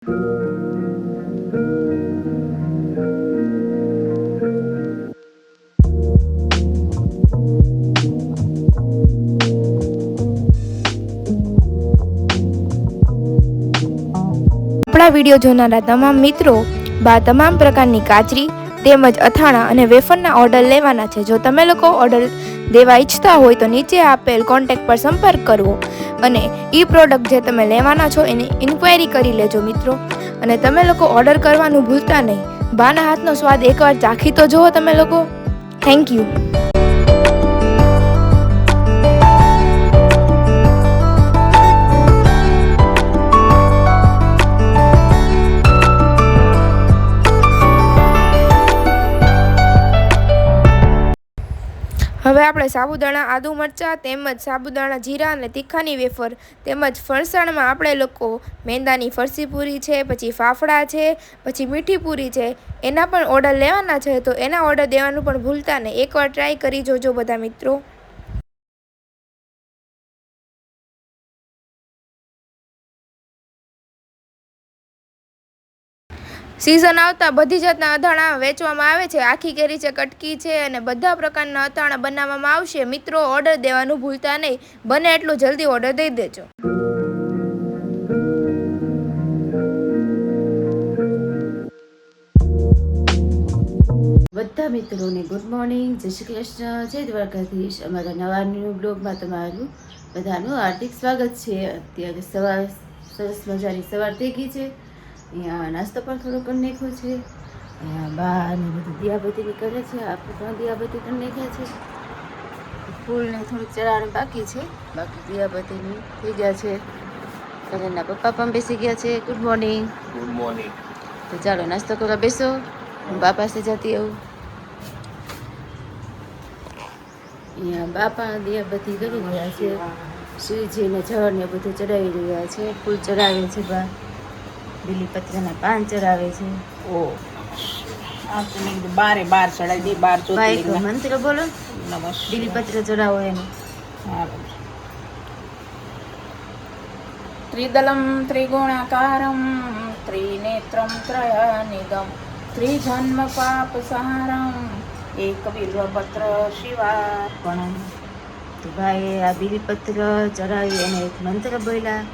આપણા વિડીયો જોનારા તમામ મિત્રો તમામ પ્રકારની કાચરી તેમજ અથાણા અને વેફરના ઓર્ડર લેવાના છે. જો તમે લોકો ઓર્ડર દેવા ઈચ્છતા હોય તો નીચે આપેલ કોન્ટેક્ટ પર સંપર્ક કરવો અને એ પ્રોડક્ટ જે તમે લેવાના છો એની ઇન્ક્વાયરી કરી લેજો મિત્રો. અને તમે લોકો ઓર્ડર કરવાનું ભૂલતા નહીં. બાના હાથનો સ્વાદ એકવાર ચાખી તો જુઓ તમે લોકો. Thank you. હવે આપણે સાબુદાણા આદુ મરચાં તેમજ સાબુદાણા જીરા અને તીખાની વેફર તેમજ ફરસાણમાં આપણે લોકો મેંદાની ફરસી પૂરી છે, પછી ફાફડા છે, પછી મીઠી પૂરી છે, એના પણ ઓર્ડર લેવાના છે. તો એના ઓર્ડર દેવાનું પણ ભૂલતા નહીં. એકવાર ટ્રાય કરી જોજો બધા મિત્રો. સિઝન આવતા બધી જાતના અથાણા વેચવામાં આવે છે. આખી કેરી છે, કટકી છે અને બધા પ્રકારના અથાણા બનાવવામાં આવશે. મિત્રો ઓર્ડર દેવાનું ભૂલતા નહીં. બને એટલું જલ્દી ઓર્ડર દઈ દેજો. બધા મિત્રોને ગુડ મોર્નિંગ, જય શ્રી કૃષ્ણ, જય દ્વારકાધીશ. અમારા નવા ન્યૂ બ્લોગમાં તમારું બધાનું હાર્દિક સ્વાગત છે. અત્યારે સવાર સરસ મજાની સવાર થઈ ગઈ છે. અહીંયા નાસ્તો પણ થોડો કરી નાખ્યો છે. અહીંયા બા ને બધું દિયાબત્તી કરે છે. આપણે પણ દિયાબત્તી કરી નાખ્યા છે. ફૂલને થોડુંક ચડાવવાનું બાકી છે. બાકી દિયાબત્તીની થઈ ગયા છે. અને એના પપ્પા પણ બેસી ગયા છે. Good morning. Good morning. તો ચાલો નાસ્તો કરવા બેસો. હું બા પાસે જતી આવું. અહીંયા બાપા દિયાબત્તી કરી રહ્યા છે. શિવજીને જળ ને બધું ચડાવી રહ્યા છે. ફૂલ ચડાવે છે બા. બીલીપત્રના પાન ચડાવે છે. ઓ આ તો મેં કીધું બારે બાર ચડાવી દે. બાર ભાઈ ચોથી મંત્ર બોલો. નમસ્કાર. બીલીપત્ર ચડાવો એનું. ત્રિદલમ ત્રિગુણાકારમ ત્રિનેત્રમ ત્રયાનિદમ ત્રિજન્મ પાપ સહારમ એક બિલ્વપત્ર શિવાર્પણમ. તો ભાઈ આ બીલીપત્ર ચડાવી અને એક મંત્ર બોલ્યા.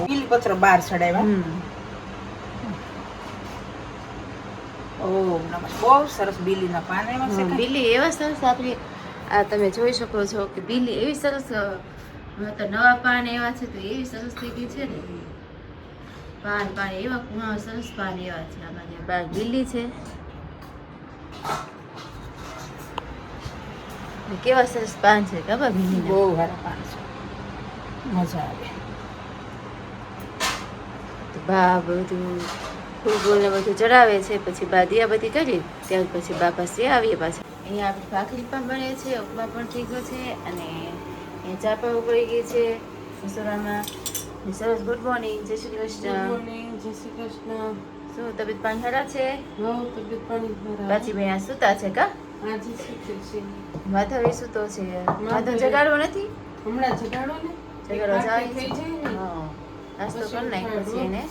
બીલીપત્ર બાર ચડાવ્યા. ઓમ નમઃ. બહુ સરસ બીલીના પાન એવા છે. બીલી એવા સરસ આપણી આ તમે જોઈ શકો છો કે બીલી એવી સરસ તો નવા પાન એવા છે તો એવી સરસ થઈ ગઈ છે ને. પાન એવા સરસ પાન એવા છે. આમાં જે બાર બીલી છે કેવા સરસ પાન છે. ખબર બીલી બહુ સારા પાન છે. મજા આવે. તો બા બધું ફૂલ ને બધું ચડાવે છે. પછી બા દિયાબત્તી કરી ત્યાર પછી બા પાસે આવીએ પાછા. અહીંયા આપણી ભાખરી પણ બને છે, ઉપમા પણ થઈ ગયો છે અને અહીંયા ચા પણ ઉકળી ગઈ છે રસોડામાં. સરસ. ગુડ મોર્નિંગ, જય શ્રી કૃષ્ણ. જય શ્રી કૃષ્ણ. શું તબિયત પાણી ખરા છે? તબિયત પાણી બાજી ભાઈ આ સુતા છે કા? માધવ એ સુતો છે. માધવ જગાડવો નથી? હમણાં જગાડો ને. જગાડવા જાય છે. હા, નાસ્તો કરી નાખ પછી એને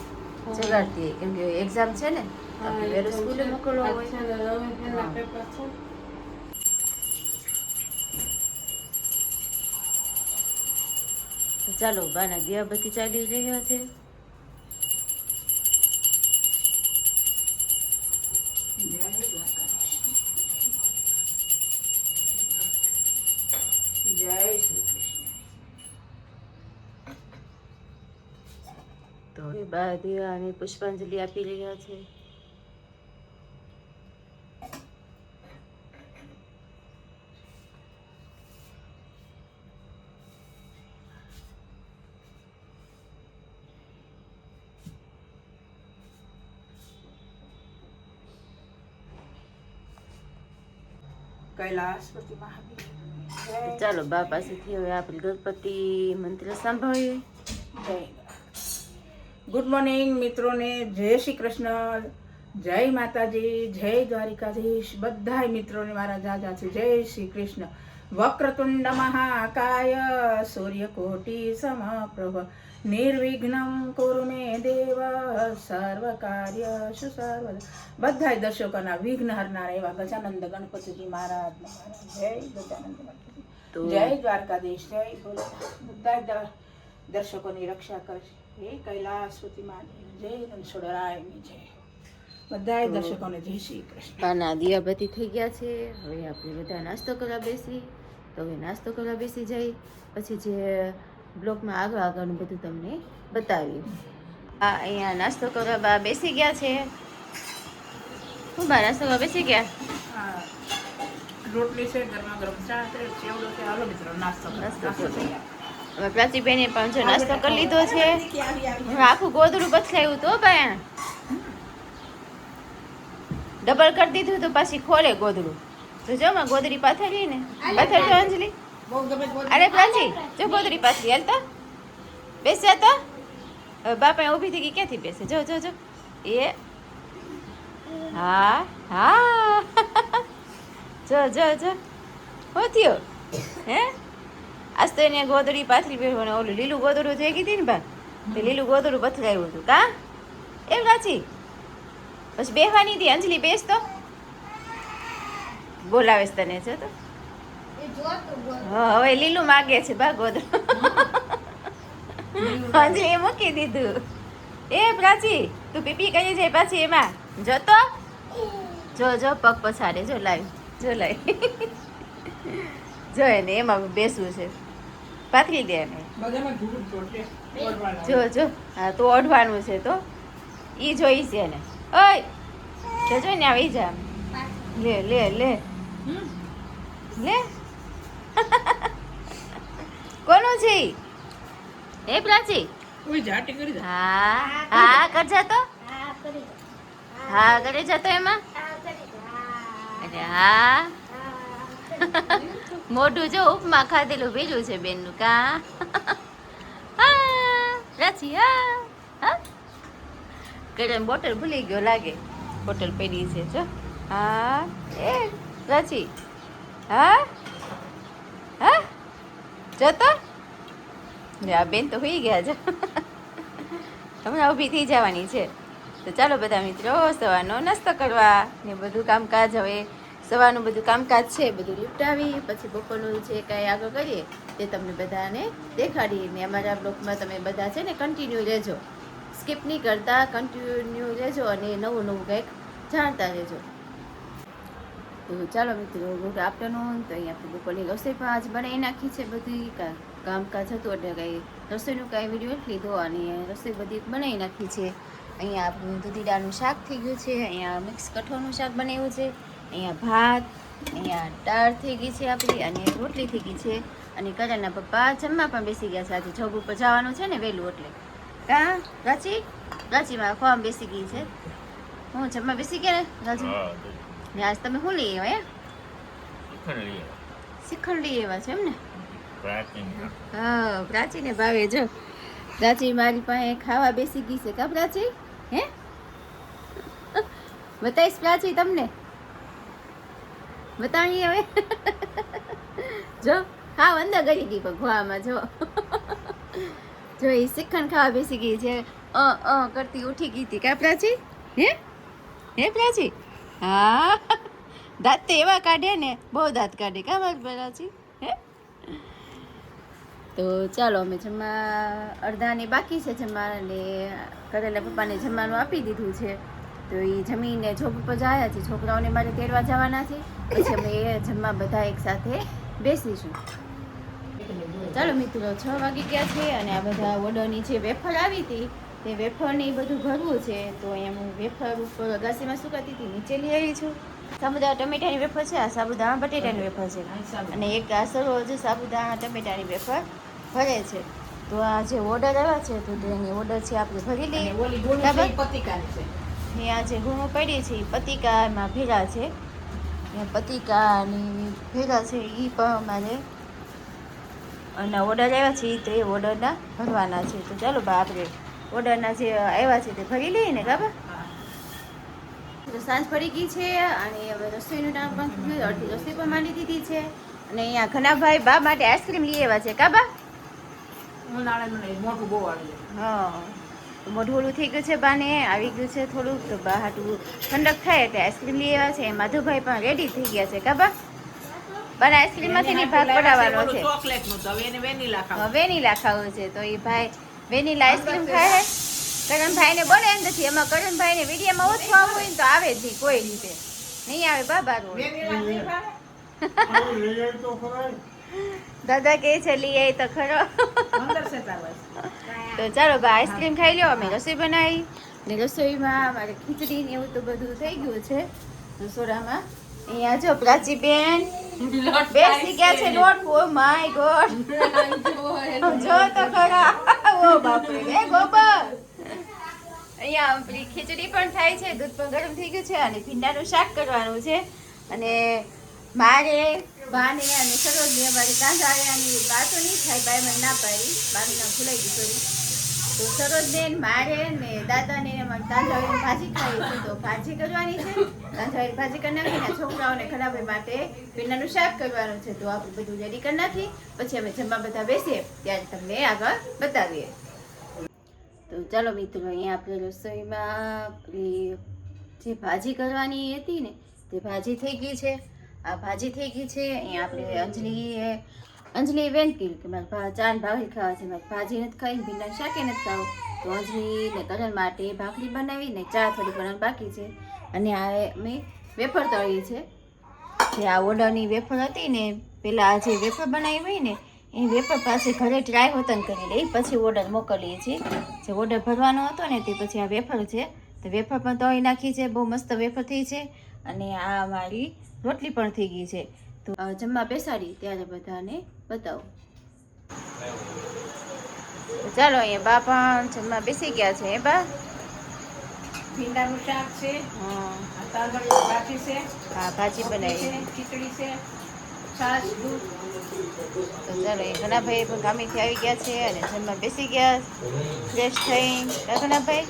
જગાડતી કેમ કે એક્ઝામ છે ને. આપણે વહેલું સ્કૂલે મોકલવા હોય. તો ચાલો બાના દિયાબત્તી ચાલી રહ્યા છે. જય શ્રી કૃષ્ણ. તો એ બા દિયાને પુષ્પાંજલિ આપી રહ્યા છે. કૈલાસપતિ મહાદેવ. ચાલો બા પાસેથી હવે આપણે ગણપતિ મંત્ર સાંભળીએ. ગુડ મોર્નિંગ મિત્રોને. જય શ્રી કૃષ્ણ, જય માતાજી, જય દ્વારિકાધીશ. બધાય મિત્રોને મારા જાજા છે જય શ્રી કૃષ્ણ. વક્રતુંડ મહાકાય સૂર્યકોટિ સમપ્રભ નિર્વિઘ્નમ કુરુ મે દેવ સર્વ કાર્યશુ સર્વદા. બધાય દર્શકોના વિઘ્ન હરનાર એવા ગજાનંદ ગણપતિજી મહારાજના જય ગજાનંદ ગણપતિ, જય દ્વારકાધીશ, જય ભોલે. બધા દર્શકોની રક્ષા કરશે. હે કૈલાસપતિ મહાદેવ જય, રણછોડરાયની જય. બધાય દર્શકોને જય શ્રી કૃષ્ણ. પાના દિયાબત્તી થઈ ગયા છે. હવે આપણે બધા નાસ્તો કરવા બેસી. તો હવે નાસ્તો કરવા બેસી જઈ પછી જે બ્લોગમાં આગળનું બધું તમને બતાવ્યું. અહીંયા નાસ્તો કરવા બા બેસી ગયા છે. હું બા નાસ્તો કરવા બેસી ગયા. આ રોટલી છે, ગરમા ગરમ ચા છે, ચેવડો છે. હાલો મિત્રો નાસ્તો કરી. હવે પ્રાચીબેને પણ જો નાસ્તો કરી લીધો છે. હવે આખું ગોદડું બથલાયું તો ભાઈ ડબલ કરી દીધું તો પાછી ખોલે ગોદડું. તો જો માં ગોદડી પાથરી ને પાથરજો અંજલિ. અરે પ્રાચી જો ગોદડી પાથરી હાલ તો બેસ્યા તો. હવે બાપા ઊભી થઈ ગઈ, ક્યાંથી બેસે? જો જો જો એ હા હા જો જો જો શું થયું હે? આજ તો એને ગોદડી પાથરી પહેરવાને ઓલું લીલું ગોદડું થઈ ગઈ હતી ને બા, તે લીલું ગોદડું પથરાયું હતું કા એમ પ્રાચી? પછી બેહવાની હતી અંજલિ, બેસ તો. બોલાવે તને છે તો. હા હવે લીલું માગે છે બા ગોદડું. અંજલિ એ મૂકી દીધું. એ પ્રાચી તું પીપી કરી જાય પાછી એમાં જો તો. જો જો પગ પછાડે જો લાવી જો લાવી જો એને એમાં બેસવું છે. પાથરી દે એને. જો જો હા તો ઓઢવાનું છે તો ઈ જોઈશ એને. ઓય તો જો ને આવી જા. લે લે લે લે કોનું છે ઈ? એ પ્રાચી હા હા કરજા તો. હા કરે જતો એમાં. અરે હા મોઢું જો ઉપમા ખાધેલું ભેજું છે બેનનું કા. હા પ્રાચી હા હા કરે બોટલ ભૂલી ગયો લાગે. બોટલ પડી છે જો. હા એ પ્રાચી હા હા જતો. આ બેન તો હોઈ ગયા છે. હમણાં ઊભી થઈ જવાની છે. તો ચાલો બધા મિત્રો સવારનો નાસ્તો કરવા ને બધું કામકાજ. હવે સવારનું બધું કામકાજ છે બધું નિપટાવી પછી બપોરનું જે કાંઈ આગળ કરીએ તે તમને બધાને દેખાડીએ. ને અમારા બ્લોગમાં તમે બધા છે ને કન્ટિન્યુ રહેજો, સ્કીપ નહીં કરતા, કન્ટિન્યુ રહેજો અને નવું નવું કંઈક જાણતા રહેજો. તો ચાલો મિત્રો ગુડ આફ્ટરનૂન. તો અહીંયા આપણે બપોરની રસોઈ પણ આજ બનાવી નાખી છે. બધી કામકાજ હતું એટલે કંઈ રસોઈનું કાંઈ વિડીયો લીધો અને રસોઈ બધી બનાવી નાખી છે. અહીંયા આપણું દૂધીદાળનું શાક થઈ ગયું છે. અહીંયા મિક્સ કઠોળનું શાક બનાવ્યું છે. અહીંયા ભાત, અહીંયા દાળ થઈ ગઈ છે આપણી અને રોટલી થઈ ગઈ છે. અને કરાના પપ્પા જમવા પણ બેસી ગયા છે. આજે જોબ ઉપર જવાનું છે ને વહેલું એટલે કા પ્રાચી? પ્રાચીમાં ફોર્મ બેસી ગઈ છે. હું જમવા બેસી ગયા ને રાજુ? ને આજ તમે શું લઈ આવ્યા? શ્રીખંડ લઈ આવ્યા છે એમ ને? હા પ્રાચીને ભાવે જો. પ્રાચી મારી પાસે ખાવા બેસી ગઈ છે કા પ્રાચી? હે બતાવીશ પ્રાચી તમને? બતાવીએ હવે. જો હા અંદર ગઈ હતી ભગવામાં જો. જો એ શ્રીખંડ ખાવા બેસી ગઈ છે. કરતી ઉઠી ગઈ હતી કા પ્રાચી? હે હે પ્રાચી? હા દાંત તો એવા કાઢે ને, બહુ દાંત કાઢે કા મારી પ્રાચી? હે તો ચાલો અમે જમવા અડધાને બાકી છે જમવા અને કરેલા પપ્પાને જમવાનું આપી દીધું છે. તો એ જમીને જોબ ઉપર જાય છે. છોકરાઓને મારે તેડવા જવાના છે. પછી અમે એ જમવા બધા એક સાથે બેસીશું. ચાલો મિત્રો 6 વાગી ગયા છે અને આ બધા ઓર્ડરની જે વેફર આવી હતી તે વેફરને એ બધું ભરવું છે. તો અહીંયા હું વેફર ઉપર અગાસીમાં સુકાતી હતી નીચે લઈ આવી છું. સાબુદાણા ટમેટાની વેફર છે, આ સાબુદાણા બટેટાની વેફર છે અને એક આ સરોજ સાબુદાણા ટમેટાની વેફર ભરે છે. તો આ જે ઓર્ડર આવ્યા છે તો તેની ઓર્ડર છે આપણે ભરી લઈએ. ને આ જે ગુણો પડી છે એ પતિકામાં ભેગા છે. પતિકાની ભેગા છે એ પણ અમારે અને ઓર્ડર આવ્યા છે તો એ ઓર્ડરના ભરવાના છે. તો ચાલો બા આપણે ઓર્ડરના જે આવ્યા છે તે ભરી લઈએ ને કાબા. તો સાંજ પડી ગઈ છે અને હવે રસોઈનું ટાઈમ પણ થઈ ગયું. અડધી રસોઈ પણ માંડી દીધી છે અને અહીંયા ઘણા ભાઈ બા માટે આઈસ્ક્રીમ લઈ આવ્યા છે કાબા. ઉનાળે મને મોટું બહુ આવી જાય. હા મોઢું ઓલું થઈ ગયું છે બાને આવી ગયું છે થોડુંક તો બા હાટું ઠંડક થાય એટલે આઈસ્ક્રીમ લઈ આવ્યા છે માધુભાઈ પણ રેડી થઈ ગયા છે કાબા બાને આઈસ્ક્રીમ માંથી ની ભાગ પડાવવાનો છે ચોકલેટનું તો હવે એને વેનીલા ખાવું. વેનીલા ખાવું છે તો એ ભાઈ વેનીલા આઈસ્ક્રીમ ખાય કરણભાઈ ને બોલે નથી એમાં કરણભાઈ ને વિડીયોમાં ઓછું આવવું હોય ને તો આવે જ નહીં કોઈ રીતે નહીં આવે બાબા વેનીલા નહીં ભાવે? દાદા કહે છે લઈ આવી તો ખરો અંદર છે તાર પાસે. તો ચાલો બા આઈસ્ક્રીમ ખાઈ લો અમે રસોઈ બનાવી ને રસોઈમાં અમારે ખીચડી ને એવું તો બધું થઈ ગયું છે રસોડામાં અહીંયા જો પ્રાચીબેન બેસી ગયા છે લોટ ઓ માય ગોડ જો તો ખરા ઓ બાપરે એ ગોબર અહીંયા આપણી ખીચડી પણ થાય છે દૂધ પણ ગરમ થઈ ગયું છે અને ભીંડાનું શાક કરવાનું છે અને મારે બાને અને સરોજને અમારી કાંધાળિયાની વાતો નહીં થાય બાય મને ના પાડી બાનું નામ ભૂલાઈ ગયું સોરી તો સરોજને મારે ને દાદાને અમારી કાંધાળીની ભાજી ખાવી છે તો ભાજી કરવાની છે કાંધાળી ભાજી કરી નાખીને છોકરાઓને ખરાબી માટે ભીંડાનું શાક કરવાનું છે તો આપણે બધું રેડી કરી નાખી પછી અમે જમવા બધા બેસીએ ત્યારે તમને આગળ બતાવીએ તો ચાલો મિત્રો અહીંયા આપણે રસોઈમાં જે ભાજી કરવાની હતી ને તે ભાજી થઈ ગઈ છે આ ભાજી થઈ ગઈ છે અહીંયા આપણે અંજલિ વેન કર્યું કે મારે ચા ને ભાખરી ખાવા છે મારે ભાજી નથી ખાવી ભીંડા શાકે નથી ખાવું તો અંજલિ ને કરણ માટે ભાખરી બનાવી ને ચા થોડી બનાવવાની બાકી છે અને આ મેં વેફર તળી છે જે આ ઓર્ડરની વેફર હતી ને પેલા આ જે વેફર બનાવી હોય ને એ વેફર પાસે ઘરે ટ્રાય હોતન કરી લઈ પછી ઓર્ડર મોકલીએ છીએ જે ઓર્ડર ભરવાનો હતો ને તે પછી આ વેફર છે તો વેફર પણ તળી નાખી છે બહુ મસ્ત વેફર થઈ છે અને આ અમારી રોટલી પણ થઈ ગઈ છે તો જમવા બેસાડી ત્યારે બધાને બતાવો ચાલો અહીંયા બા પણ જમવા બેસી ગયા છે એ બા ભીંડાનું શાક છે, હા આ તાંદળની ભાજી છે, હા ભાજી બનાવી છે, ખીચડી છે, છાશ, દૂધ. તો ચાલો એ ઘણાભાઈ પણ કામેથી આવી ગયા છે અને જમવા બેસી ગયા ફ્રેશ થઈ ઘણાભાઈ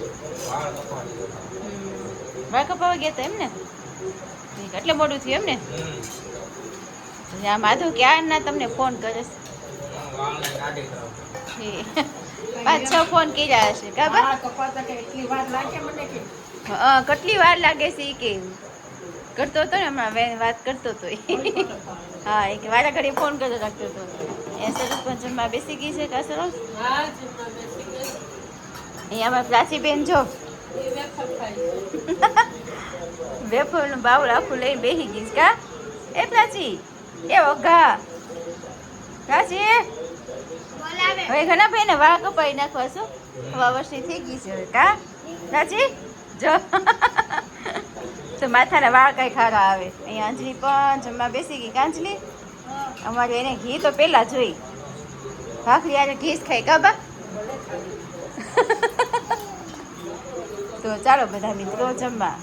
વાળ કપાવા ગયા હતા એમ ને એટલે મોડું થયું એમ ને આ માધુ ક્યાં ના તમને ફોન કરે છે 5-6 ફોન કર્યા હશે કાબા આ કપાતા કે એટલી વાર લાગે મને કે કેટલી વાર લાગે છે કે કરતો હતો ને હમણાં વાત કરતો હતો હા એ કે વારા ઘડી ફોન કરતો રાખતો હતો એ સરસ પણ જમવા બેસી ગઈ છે કા સરસ અહીંયા અમારે પ્રાચીબેન જો વેફરનું બાઉલ આખું લઈને બેસી ગઈશ કા એ પ્રાચી એ ઓઘા પ્રાચી હવે ઘણા ભાઈ ને વાળ કપાઈ નાખવા છો હવા વર્ષની થઈ ગઈ છે હવે કા પ્રાચી જો તો માથાના વાળ કઈ ખારા આવે અહીંયા અંજલિ પણ જમવા બેસી ગઈ કાંજલી અમારે એને ઘી તો પેલા જોઈ ભાખરી આજે ઘી જ ખાઈ કાબા તો ચાલો બધા મિત્રો જમવા